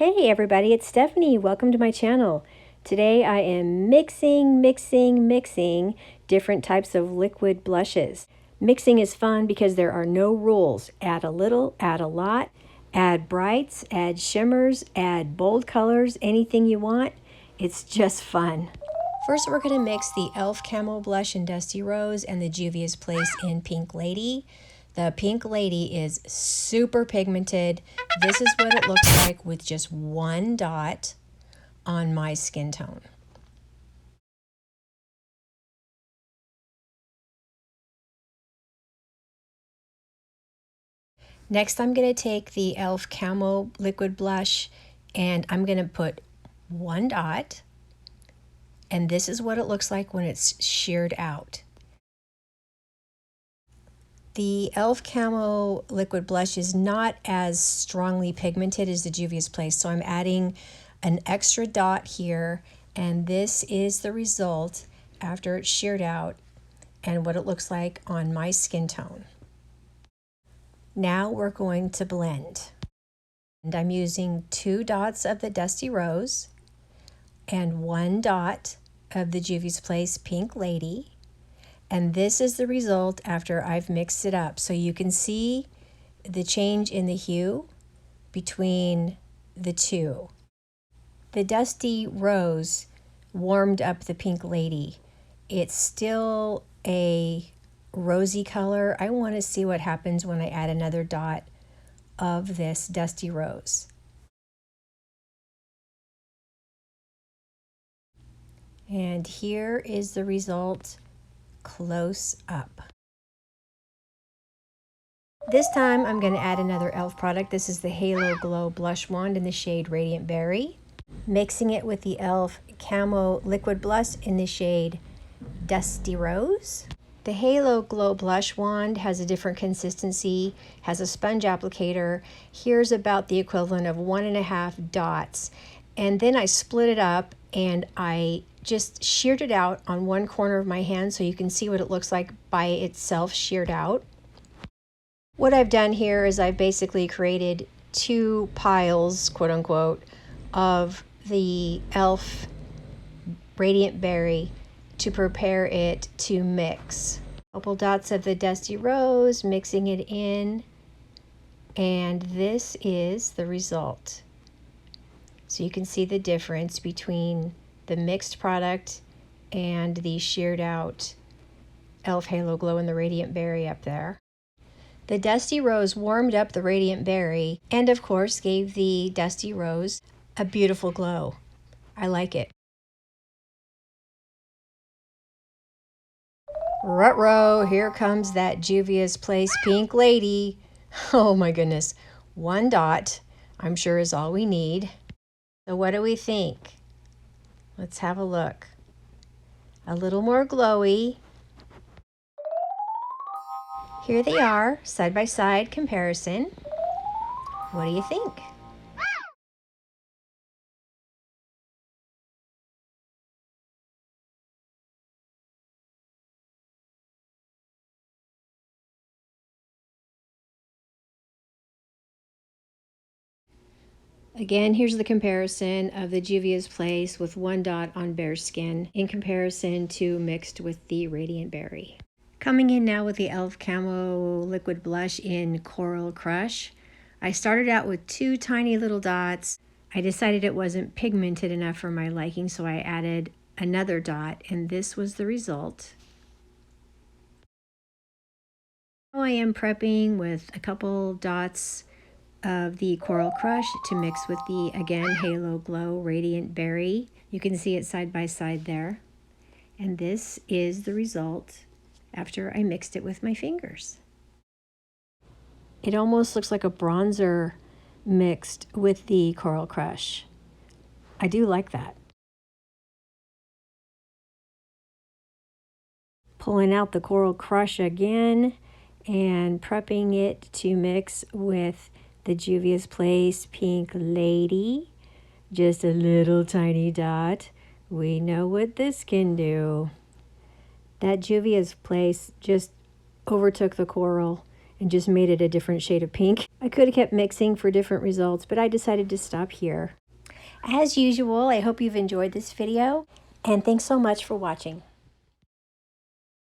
Hey everybody, it's Stephanie. Welcome to my channel. Today I am mixing different types of liquid blushes. Mixing is fun because there are no rules. Add a little, add a lot, add brights, add shimmers, add bold colors, anything you want. It's just fun. First we're going to mix the e.l.f. Camo blush in Dusty Rose and the Juvia's Place in Pink Lady. The Pink Lady is super pigmented. This is what it looks like with just one dot on my skin tone. Next, I'm going to take the e.l.f. Camo liquid blush and I'm going to put one dot. And this is what it looks like when it's sheared out. The e.l.f. Camo liquid blush is not as strongly pigmented as the Juvia's Place, so I'm adding an extra dot here, and this is the result after it's sheared out and what it looks like on my skin tone. Now we're going to blend. And I'm using 2 dots of the Dusty Rose and 1 dot of the Juvia's Place Pink Lady. And this is the result after I've mixed it up. So you can see the change in the hue between the two. The Dusty Rose warmed up the Pink Lady. It's still a rosy color. I want to see what happens when I add another dot of this Dusty Rose. And here is the result close up. This time I'm going to add another e.l.f. product. This is the Halo Glow Blush Wand in the shade Radiant Berry. Mixing it with the e.l.f. Camo Liquid Blush in the shade Dusty Rose. The Halo Glow Blush Wand has a different consistency, has a sponge applicator. Here's about the equivalent of 1.5 dots. And then I split it up and I just sheared it out on one corner of my hand so you can see what it looks like by itself sheared out. What I've done here is I've basically created 2 piles, quote unquote, of the e.l.f. Radiant Berry to prepare it to mix. A couple dots of the Dusty Rose, mixing it in, and this is the result. So you can see the difference between the mixed product and the sheared out e.l.f. Halo Glow and the Radiant Berry up there. The Dusty Rose warmed up the Radiant Berry and of course gave the Dusty Rose a beautiful glow. I like it. Ruh-roh, here comes that Juvia's Place Pink Lady. Oh my goodness, 1 dot I'm sure is all we need. So what do we think? Let's have a look. A little more glowy. Here they are, side-by-side comparison. What do you think? Again, here's the comparison of the Juvia's Place with 1 dot on bare skin in comparison to mixed with the Radiant Berry. Coming in now with the e.l.f. Camo Liquid Blush in Coral Crush. I started out with 2 tiny little dots. I decided it wasn't pigmented enough for my liking, so I added another dot, and this was the result. Now I am prepping with a couple dots of the Coral Crush to mix with the, again, Halo Glow Radiant Berry. You can see it side by side there. And this is the result after I mixed it with my fingers. It almost looks like a bronzer mixed with the Coral Crush. I do like that. Pulling out the Coral Crush again and prepping it to mix with the Juvia's Place Pink Lady. Just a little tiny dot. We know what this can do. That Juvia's Place just overtook the coral, and just made it a different shade of pink. I could have kept mixing for different results, but I decided to stop here. As usual, I hope you've enjoyed this video, and thanks so much for watching.